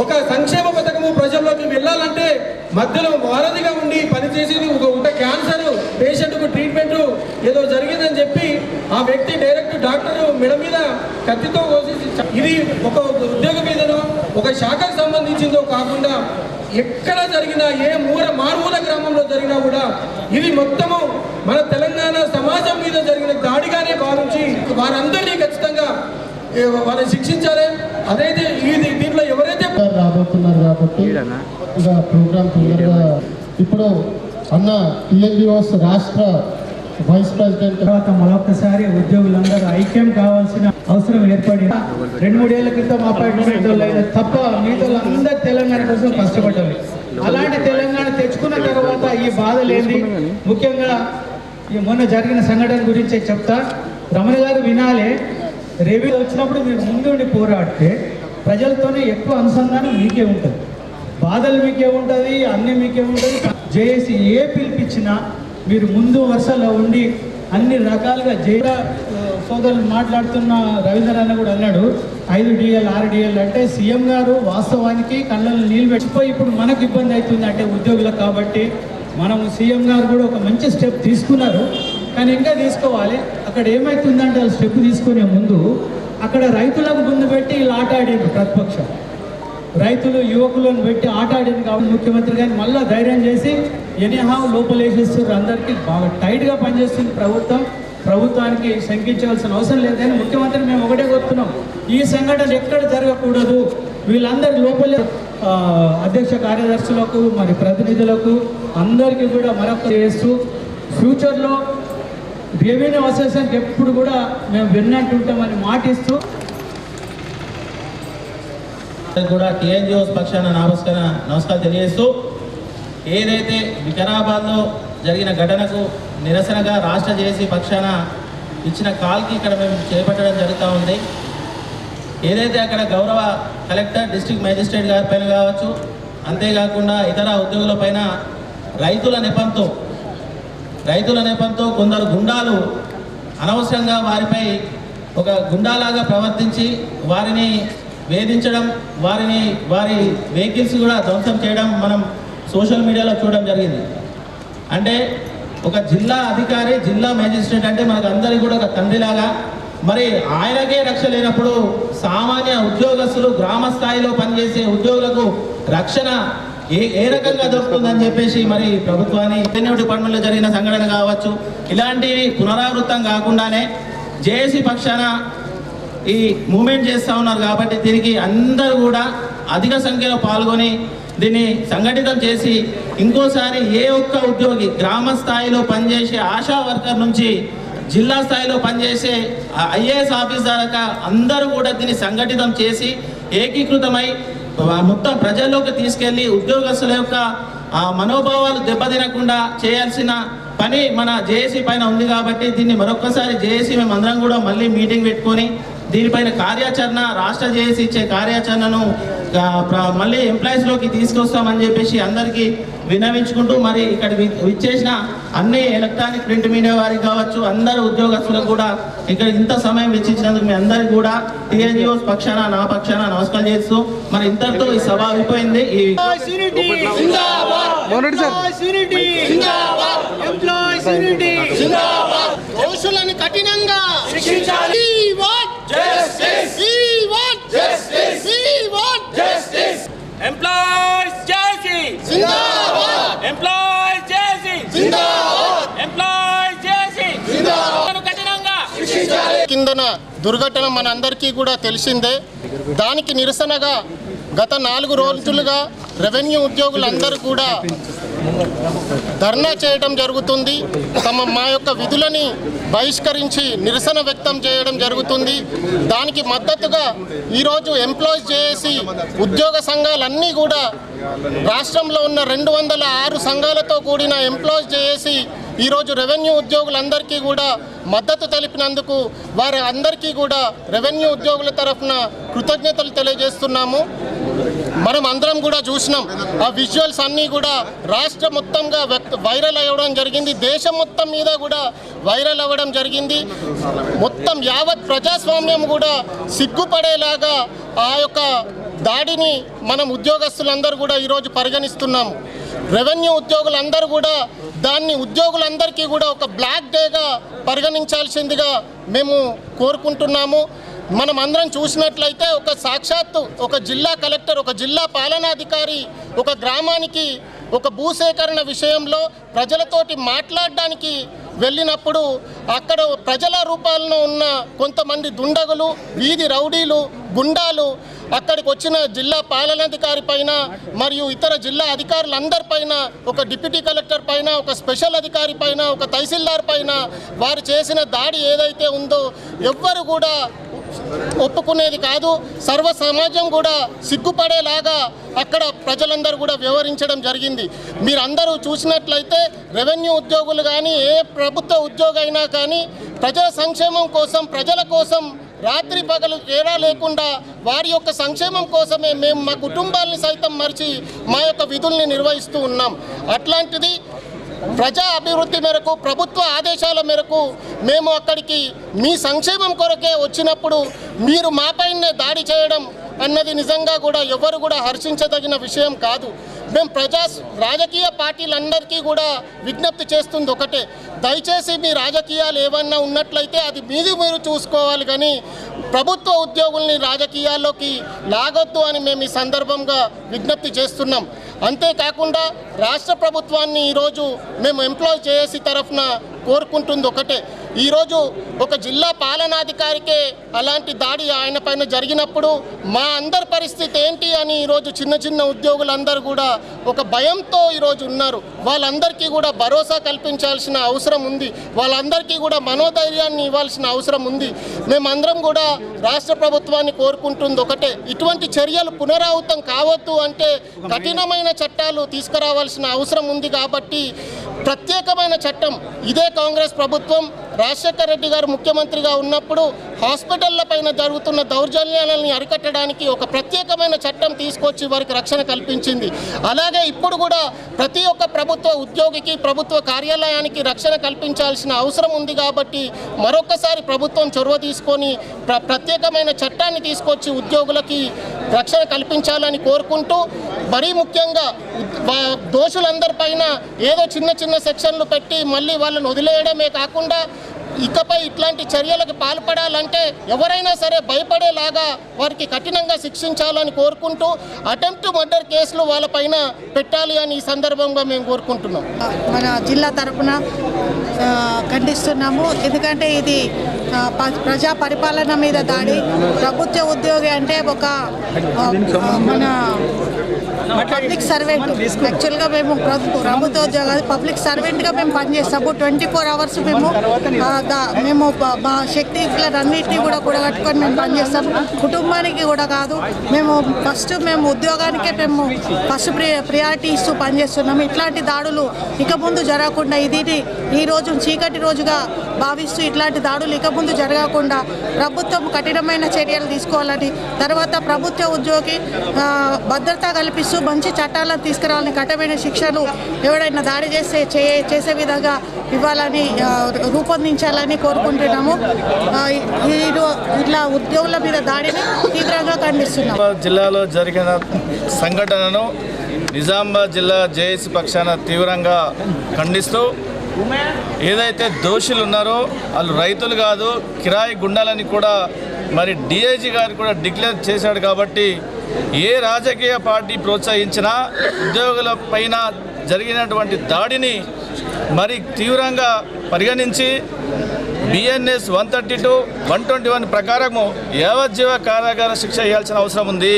ఒక సంక్షేమ పథకము ప్రజల్లోకి వెళ్ళాలంటే మధ్యలో వారధిగా ఉండి పనిచేసేది ఒక క్యాన్సర్ పేషెంట్కు ట్రీట్మెంట్ ఏదో జరిగిందని చెప్పి ఆ వ్యక్తి డైరెక్ట్ డాక్టర్ మెడ మీద కత్తితో కోసేసి, ఇది ఒక ఉద్యోగం మీదనో ఒక శాఖకు సంబంధించిందో కాకుండా ఎక్కడ జరిగినా ఏ మారుమూల గ్రామంలో జరిగినా కూడా ఇది మొత్తము మన తెలంగాణ సమాజం మీద జరిగిన దాడిగానే భావించి వారందరినీ ఖచ్చితంగా వాళ్ళని శిక్షించాలి. అదైతే దీంట్లో ఎవరైతే రాబోతున్నారు కాబట్టి ఇక ప్రోగ్రామ్ తొందరగా ఇప్పుడు అన్న టీఎన్జిఓస్ రాష్ట్ర వైస్ ప్రెసిడెంట్ తర్వాత మరొకసారి ఉద్యోగులందరూ ఐక్యం కావాల్సిన అవసరం ఏర్పడి 2-3 ఏళ్ల క్రితం అపాయింట్మెంట్ తప్ప మీతో అందరూ తెలంగాణ కోసం కష్టపడ్డారు. అలాంటి తెలంగాణ తెచ్చుకున్న తర్వాత ఈ బాధలేంది, ముఖ్యంగా మొన్న జరిగిన సంఘటన గురించి చెప్తా. రమణ గారు వినాలే, రెవెన్యూ వచ్చినప్పుడు మీరు ముందుండి పోరాడితే ప్రజలతోనే ఎక్కువ అనుసంధానం మీకే ఉంటుంది, బాధలు మీకే ఉంటుంది, అన్నీ మీకే ఉంటుంది. జేఏసీ ఏ పిలిపించినా మీరు ముందు వరుసలో ఉండి అన్ని రకాలుగా సోదరులు మాట్లాడుతున్న రవీంద్ర అన్న కూడా అన్నాడు 5 DL 6 DL అంటే సీఎం గారు వాస్తవానికి కళ్ళల్లో నీళ్ళు పెట్టిపోయి ఇప్పుడు మనకు ఇబ్బంది అవుతుంది అంటే ఉద్యోగులకు. కాబట్టి మనం సీఎం గారు కూడా ఒక మంచి స్టెప్ తీసుకున్నారు, కానీ ఇంకా తీసుకోవాలి. అక్కడ ఏమవుతుందంటే వాళ్ళు స్టెప్ తీసుకునే ముందు అక్కడ రైతులకు ముందు పెట్టి ఇలా ఆట ఆడింది ప్రతిపక్షం, రైతులు యువకులను పెట్టి ఆట ఆడింది. కాబట్టి ముఖ్యమంత్రి గారిని మళ్ళీ ధైర్యం చేసి ఎనీహావ్ లోపల వేసేస్తారు. అందరికీ బాగా టైట్గా పనిచేస్తుంది ప్రభుత్వం, ప్రభుత్వానికి శంకించవలసిన అవసరం లేదు. కానీ ముఖ్యమంత్రి మేము ఒకటే కోరుతున్నాం, ఈ సంఘటన ఎక్కడ జరగకూడదు. వీళ్ళందరి లోపలే అధ్యక్ష కార్యదర్శులకు మరి ప్రతినిధులకు అందరికీ కూడా మరొక చేస్తూ ఫ్యూచర్లో రెవెన్యూ అసోసియేషన్కి ఎప్పుడు కూడా మేము విన్నట్టుంటామని మాటిస్తూ కూడా టీఎన్జిఓస్ పక్షాన నమస్కారం తెలియజేస్తూ, ఏదైతే వికారాబాద్లో జరిగిన ఘటనకు నిరసనగా రాష్ట్ర జేఏసీ పక్షాన ఇచ్చిన కాల్కి ఇక్కడ మేము చేపట్టడం జరుగుతూ ఉంది. ఏదైతే అక్కడ గౌరవ కలెక్టర్, డిస్ట్రిక్ట్ మేజిస్ట్రేట్ గారి పైన కావచ్చు, అంతేకాకుండా ఇతర ఉద్యోగుల పైన రైతుల నెపంతో కొందరు గుండాలు అనవసరంగా వారిపై ఒక గుండాలాగా ప్రవర్తించి వారిని వేధించడం, వారి వెహికల్స్ కూడా ధ్వంసం చేయడం మనం సోషల్ మీడియాలో చూడడం జరిగింది. అంటే ఒక జిల్లా అధికారి, జిల్లా మేజిస్ట్రేట్ అంటే మనకు అందరికీ కూడా ఒక తండ్రిలాగా, మరి ఆయనకే రక్ష లేనప్పుడు సామాన్య ఉద్యోగస్తులు, గ్రామ స్థాయిలో పనిచేసే ఉద్యోగులకు రక్షణ ఏ రకంగా దొరుకుతుందని చెప్పేసి మరి ప్రభుత్వాన్ని రెవెన్యూ డిపార్ట్మెంట్లో జరిగిన సంఘటన కావచ్చు, ఇలాంటివి పునరావృతం కాకుండానే జేఏసీ పక్షాన ఈ మూమెంట్ చేస్తూ ఉన్నారు. కాబట్టి దీనికి అందరూ కూడా అధిక సంఖ్యలో పాల్గొని దీన్ని సంఘటితం చేసి ఇంకోసారి ఏ ఒక్క ఉద్యోగి గ్రామ స్థాయిలో పనిచేసే ఆశా వర్కర్ నుంచి జిల్లా స్థాయిలో పనిచేసే ఐఏఎస్ ఆఫీసర్ దాకా అందరూ కూడా దీన్ని సంఘటితం చేసి ఏకీకృతమై మొత్తం ప్రజల్లోకి తీసుకెళ్లి ఉద్యోగస్తుల యొక్క మనోభావాలు దెబ్బతినకుండా చేయాల్సిన పని మన జేఏసీ పైన ఉంది. కాబట్టి దీన్ని మరొక్కసారి జేఏసీ మేము అందరం కూడా మళ్ళీ మీటింగ్ పెట్టుకొని దీనిపైన కార్యాచరణ, రాష్ట్ర జేఏసీ ఇచ్చే కార్యాచరణను మళ్ళీ ఎంప్లాయీస్లోకి తీసుకొస్తామని చెప్పేసి అందరికీ విన్నవించుకుంటూ, మరి ఇక్కడ ఇచ్చేసిన అన్ని ఎలక్ట్రానిక్ ప్రింట్ మీడియా వారికి కావచ్చు, అందరు ఉద్యోగస్తులకు కూడా ఇక్కడ ఇంత సమయం వెచ్చించినందుకు మీ అందరికీ కూడా టీఎన్జిఓస్ పక్షాన నా పక్షాన నమస్కారం చేస్తూ మరి ఇంతటితో ఈ సభ అయిపోయింది. దోషులను కఠినంగా శిక్షించాలి. Employees JC జిందాబాద్, Employees JC జిందాబాద్, Employees JC జిందాబాద్. కఠినంగా శిక్షించాలి. కిందన దుర్ఘటన మనందరికీ కూడా తెలిసిందే. దానికి నిరసనగా గత 4 రోజులుగా రెవెన్యూ ఉద్యోగులందరూ కూడా ధర్నా చేయడం జరుగుతుంది. మా యొక్క విధులని బహిష్కరించి నిరసన వ్యక్తం చేయడం జరుగుతుంది. దానికి మద్దతుగా ఈరోజు ఎంప్లాయీస్ జేఏసీ ఉద్యోగ సంఘాలన్నీ కూడా రాష్ట్రంలో ఉన్న 206 సంఘాలతో కూడిన ఎంప్లాయీస్ జేఏసీ ఈరోజు రెవెన్యూ ఉద్యోగులందరికీ కూడా మద్దతు తెలిపినందుకు వారి అందరికీ కూడా రెవెన్యూ ఉద్యోగుల తరఫున కృతజ్ఞతలు తెలియజేస్తున్నాము. మనం అందరం కూడా చూసినాం, ఆ విజువల్స్ అన్నీ కూడా రాష్ట్ర మొత్తంగా వైరల్ అవ్వడం జరిగింది, దేశం మొత్తం మీద కూడా వైరల్ అవ్వడం జరిగింది. మొత్తం యావత్ ప్రజాస్వామ్యం కూడా సిగ్గుపడేలాగా ఆ యొక్క దాడిని మనం ఉద్యోగస్తులందరూ కూడా ఈరోజు పరిగణిస్తున్నాము. రెవెన్యూ ఉద్యోగులందరూ కూడా దాన్ని ఉద్యోగులందరికీ కూడా ఒక బ్లాక్ డేగా పరిగణించాల్సిందిగా మేము కోరుకుంటున్నాము. మనం అందరం చూసినట్లయితే ఒక సాక్షాత్తు ఒక జిల్లా కలెక్టర్, ఒక జిల్లా పాలనాధికారి ఒక గ్రామానికి ఒక భూసేకరణ విషయంలో ప్రజలతోటి మాట్లాడడానికి వెళ్ళినప్పుడు అక్కడ ప్రజల రూపాల్లో ఉన్న కొంతమంది దుండగులు, వీధి రౌడీలు, గుండాలు అక్కడికి వచ్చిన జిల్లా పాలనాధికారి పైన మరియు ఇతర జిల్లా అధికారులందరిపైన, ఒక డిప్యూటీ కలెక్టర్ పైన, ఒక స్పెషల్ అధికారి పైన, ఒక తహసీల్దార్ పైన వారు చేసిన దాడి ఏదైతే ఉందో ఎవ్వరు కూడా ఒప్పుకునేది కాదు. సర్వ సమాజం కూడా సిగ్గుపడేలాగా అక్కడ ప్రజలందరూ కూడా వ్యవహరించడం జరిగింది. మీరందరూ చూసినట్లయితే రెవెన్యూ ఉద్యోగులు కానీ ఏ ప్రభుత్వ ఉద్యోగైనా కానీ ప్రజల సంక్షేమం కోసం, ప్రజల కోసం రాత్రి పగలు తేడా లేకుండా వారి యొక్క సంక్షేమం కోసమే మేము మా కుటుంబాలని సైతం మరిచి మా యొక్క విధుల్ని నిర్వహిస్తూ ఉన్నాం. అట్లాంటిది ప్రజా అభివృద్ధి మేరకు, ప్రభుత్వ ఆదేశాల మేరకు మేము అక్కడికి మీ సంక్షేమం కొరకే వచ్చినప్పుడు మీరు మాపైనే దాడి చేయడం అన్నది నిజంగా కూడా ఎవరు కూడా హర్షించదగిన విషయం కాదు. మేము రాజకీయ పార్టీలందరికీ కూడా విజ్ఞప్తి చేస్తుంది ఒకటే, దయచేసి మీ రాజకీయాలు ఏమన్నా ఉన్నట్లయితే అది మీరు చూసుకోవాలి, కానీ ప్రభుత్వ ఉద్యోగుల్ని రాజకీయాల్లోకి లాగొద్దు అని మేము ఈ సందర్భంగా విజ్ఞప్తి చేస్తున్నాం. అంతేకాకుండా రాష్ట్ర ప్రభుత్వాన్ని ఈరోజు మేము ఎంప్లాయ్ చేసి తరఫున కోరుకుంటుంది ఒకటే, ఈరోజు ఒక జిల్లా పాలనాధికారికే అలాంటి దాడి ఆయన పైన జరిగినప్పుడు మా అందరి పరిస్థితి ఏంటి అని ఈరోజు చిన్న చిన్న ఉద్యోగులందరూ కూడా ఒక భయంతో ఈరోజు ఉన్నారు. వాళ్ళందరికీ కూడా భరోసా కల్పించాల్సిన అవసరం ఉంది, వాళ్ళందరికీ కూడా మనోధైర్యాన్ని ఇవ్వాల్సిన అవసరం ఉంది. మేమందరం కూడా రాష్ట్ర ప్రభుత్వాన్ని కోరుకుంటుంది ఒకటే, ఇటువంటి చర్యలు పునరావృతం కావద్దు అంటే కఠినమైన చట్టాలు తీసుకురావాల్సిన అవసరం ఉంది. కాబట్టి ప్రత్యేకమైన చట్టం ఇదే కాంగ్రెస్ ప్రభుత్వం రాజశేఖర రెడ్డి గారు ముఖ్యమంత్రిగా ఉన్నప్పుడు హాస్పిటళ్ల పైన జరుగుతున్న దౌర్జన్యాలని అరికట్టడానికి ఒక ప్రత్యేకమైన చట్టం తీసుకొచ్చి వారికి రక్షణ కల్పించింది. అలాగే ఇప్పుడు కూడా ప్రతి ఒక్క ప్రభుత్వ ఉద్యోగికి, ప్రభుత్వ కార్యాలయానికి రక్షణ కల్పించాల్సిన అవసరం ఉంది. కాబట్టి మరొకసారి ప్రభుత్వం చొరవ తీసుకొని ప్రత్యేకమైన చట్టాన్ని తీసుకొచ్చి ఉద్యోగులకి రక్షణ కల్పించాలని కోరుకుంటూ, మరీ ముఖ్యంగా దోషులందరిపైన ఏదో చిన్న చిన్న సెక్షన్లు పెట్టి మళ్ళీ వాళ్ళని వదిలేయడమే కాకుండా ఇకపై ఇట్లాంటి చర్యలకు పాల్పడాలంటే ఎవరైనా సరే భయపడేలాగా వారికి కఠినంగా శిక్షించాలని కోరుకుంటూ అటెంప్ట్ మర్డర్ కేసులు వాళ్ళపైన పెట్టాలి అని ఈ సందర్భంగా మేము కోరుకుంటున్నాం. మన జిల్లా తరఫున ఖండిస్తున్నాము. ఎందుకంటే ఇది ప్రజా పరిపాలన మీద దాడి. ప్రభుత్వ ఉద్యోగి అంటే ఒక మన పబ్లిక్ సర్వెంట్. యాక్చువల్గా మేము ప్రభుత్వ ఉద్యోగాలు పబ్లిక్ సర్వెంట్గా మేము పనిచేస్తాము. 24 hours మేము మా శక్తిలన్నింటినీ కూడా కూడగట్టుకొని మేము పనిచేస్తాము. కుటుంబానికి కూడా కాదు, మేము ఉద్యోగానికే మేము ఫస్ట్ ప్రియారిటీ ఇస్తూ పనిచేస్తున్నాము. ఇట్లాంటి దాడులు ఇక ముందు జరగకుండా, ఇది ఈ రోజు చీకటి రోజుగా భావిస్తూ ఇట్లాంటి దాడులు ఇక ముందు జరగకుండా ప్రభుత్వం కఠినమైన చర్యలు తీసుకోవాలని, తర్వాత ప్రభుత్వ ఉద్యోగి భద్రత కల్పిస్తూ మంచి చట్టాలను తీసుకురావాలని, కఠినమైన శిక్షలు ఎవరైనా దాడి చేసే విధంగా ఇవ్వాలని రూపొందించాలని కోరుకుంటున్నాము. ఇట్లా ఉద్యోగుల మీద దాడిని తీవ్రంగా ఖండిస్తున్నాము. జిల్లాలో జరిగిన సంఘటనను నిజామాబాద్ జిల్లా జేఏసీ పక్షాన తీవ్రంగా ఖండిస్తూ, ఏదైతే దోషులు ఉన్నారో వాళ్ళు రైతులు కాదు, కిరాయి గుండాలని కూడా మరి డిఐజీ గారు కూడా డిక్లేర్ చేశాడు. కాబట్టి ఏ రాజకీయ పార్టీ ప్రోత్సహించినా ఉద్యోగుల పైన జరిగినటువంటి దాడిని మరి తీవ్రంగా పరిగణించి BNS 132, 121 ప్రకారము యావజ్జీవ కారాగార శిక్ష ఇవ్వాల్సిన అవసరం ఉంది.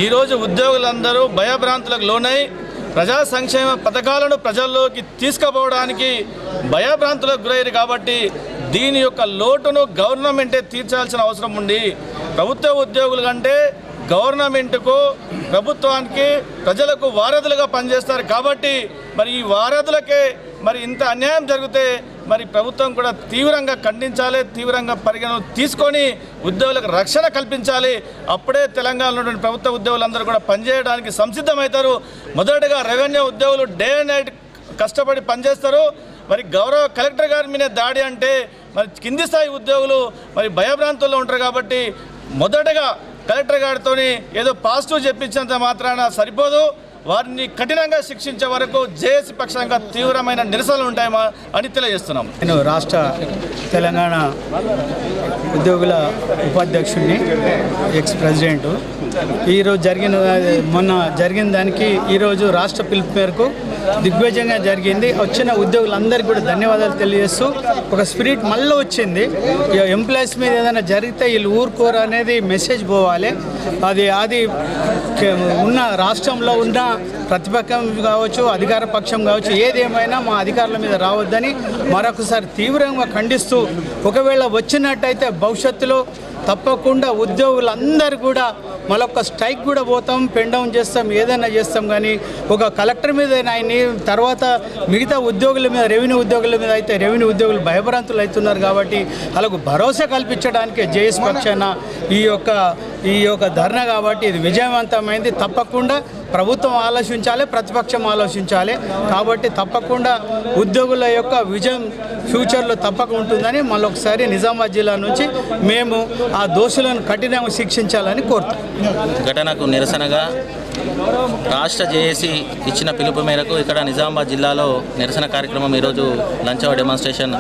ఈరోజు ఉద్యోగులందరూ భయభ్రాంతులకు లోనై ప్రజా సంక్షేమ పథకాలను ప్రజల్లోకి తీసుకుపోవడానికి భయభ్రాంతులకు గురయ్యారు. కాబట్టి దీని యొక్క లోటును గవర్నమెంటే తీర్చాల్సిన అవసరం ఉంది. ప్రభుత్వ ఉద్యోగుల కంటే గవర్నమెంట్కు, ప్రభుత్వానికి, ప్రజలకు వారధులుగా పనిచేస్తారు. కాబట్టి మరి ఈ వారధులకే మరి ఇంత అన్యాయం జరిగితే మరి ప్రభుత్వం కూడా తీవ్రంగా ఖండించాలి, తీవ్రంగా పరిగణన తీసుకొని ఉద్యోగులకు రక్షణ కల్పించాలి. అప్పుడే తెలంగాణలో ఉన్నటువంటి ప్రభుత్వ ఉద్యోగులందరూ కూడా పనిచేయడానికి సంసిద్ధమవుతారు. మొదటగా రెవెన్యూ ఉద్యోగులు డే అండ్ నైట్ కష్టపడి పనిచేస్తారు. మరి గౌరవ కలెక్టర్ గారి మీద దాడి అంటే మరి కింది స్థాయి ఉద్యోగులు మరి భయభ్రాంతుల్లో ఉంటారు. కాబట్టి మొదటగా కలెక్టర్ గారితో ఏదో పాజిటివ్ చెప్పించినంత మాత్రాన సరిపోదు. వారిని కఠినంగా శిక్షించే వరకు జేఏసీ పక్షంగా తీవ్రమైన నిరసనలు ఉంటాయా అని తెలియజేస్తున్నాం. నేను రాష్ట్ర తెలంగాణ ఉద్యోగుల ఉపాధ్యక్షుడిని, ఎక్స్ ప్రెసిడెంట్. ఈరోజు మొన్న జరిగిన దానికి ఈరోజు రాష్ట్ర పిలుపు మేరకు దిగ్విజయంగా జరిగింది. వచ్చిన ఉద్యోగులందరికీ కూడా ధన్యవాదాలు తెలియజేస్తూ ఒక స్పిరిట్ మళ్ళీ వచ్చింది. ఎంప్లాయీస్ మీద ఏదైనా జరిగితే వీళ్ళు ఊరుకోరు అనేది మెసేజ్ పోవాలి. అది ఉన్న రాష్ట్రంలో ఉన్న ప్రతిపక్షం కావచ్చు, అధికార పక్షం కావచ్చు, ఏదేమైనా మా అధికారుల మీద రావద్దని మరొకసారి తీవ్రంగా ఖండిస్తూ, ఒకవేళ వచ్చినట్టయితే భవిష్యత్తులో తప్పకుండా ఉద్యోగులందరూ కూడా మరొక స్ట్రైక్ కూడా పోతాం, పెన్ డౌన్ చేస్తాం, ఏదైనా చేస్తాం. కానీ ఒక కలెక్టర్ మీద ఆయన్ని తర్వాత మిగతా ఉద్యోగుల మీద, రెవెన్యూ ఉద్యోగుల మీద అయితే రెవెన్యూ ఉద్యోగులు భయభ్రాంతులు అవుతున్నారు. కాబట్టి వాళ్ళకు భరోసా కల్పించడానికి జేఏసీ పక్షాన ఈ యొక్క ధర్నా కాబట్టి ఇది విజయవంతమైంది. తప్పకుండా ప్రభుత్వం ఆలోచించాలి, ప్రతిపక్షం ఆలోచించాలి. కాబట్టి తప్పకుండా ఉద్యోగుల యొక్క విజయం ఫ్యూచర్లో తప్పకుండా ఉంటుందని మళ్ళొకసారి నిజామాబాద్ జిల్లా నుంచి మేము ఆ దోషులను కఠినంగా శిక్షించాలని కోరుతాం. ఘటనకు నిరసనగా రాష్ట్ర జేఏసీ ఇచ్చిన పిలుపు మేరకు ఇక్కడ నిజామాబాద్ జిల్లాలో నిరసన కార్యక్రమం ఈరోజు lunch hour demonstration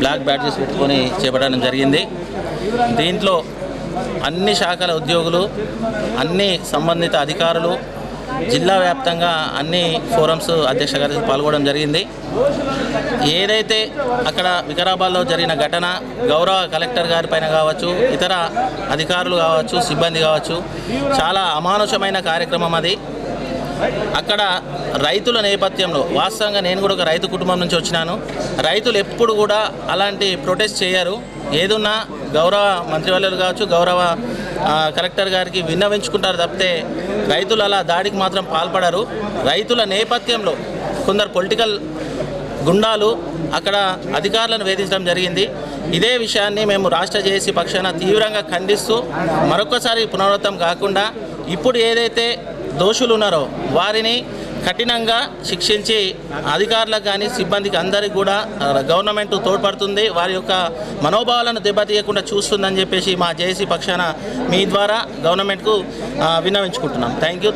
black badges పెట్టుకొని చేపట్టడం జరిగింది. దీంట్లో అన్ని శాఖల ఉద్యోగులు, అన్ని సంబంధిత అధికారులు, జిల్లా వ్యాప్తంగా అన్ని ఫోరమ్స్ అధ్యక్ష గారు పాల్గొనడం జరిగింది. ఏదైతే అక్కడ వికారాబాద్లో జరిగిన ఘటన గౌరవ కలెక్టర్ గారి పైన కావచ్చు, ఇతర అధికారులు కావచ్చు, సిబ్బంది కావచ్చు, చాలా అమానుషమైన కార్యక్రమం అది. అక్కడ రైతుల నేపథ్యంలో, వాస్తవంగా నేను కూడా ఒక రైతు కుటుంబం నుంచి వచ్చినాను, రైతులు ఎప్పుడు కూడా అలాంటి ప్రొటెస్ట్ చేయరు. ఏదున్నా గౌరవ మంత్రివర్యులు కావచ్చు, గౌరవ కలెక్టర్ గారికి విన్నవించుకుంటారు తప్పితే రైతులు అలా దాడికి మాత్రం పాల్పడరు. రైతుల నేపథ్యంలో కొందరు పొలిటికల్ గుండాలు అక్కడ అధికారులను వేధించడం జరిగింది. ఇదే విషయాన్ని మేము రాష్ట్ర జేఏసీ పక్షాన తీవ్రంగా ఖండిస్తూ మరొకసారి పునరావృతం కాకుండా ఇప్పుడు ఏదైతే దోషులు ఉన్నారో వారిని కఠినంగా శిక్షించి అధికారులకు కానీ సిబ్బందికి అందరికీ కూడా గవర్నమెంట్ తోడ్పడుతుంది, వారి యొక్క మనోభావాలను దెబ్బతీయకుండా చూస్తుందని చెప్పేసి మా జేఏసీ పక్షాన మీ ద్వారా గవర్నమెంట్కు విన్నవించుకుంటున్నాం. Thank you.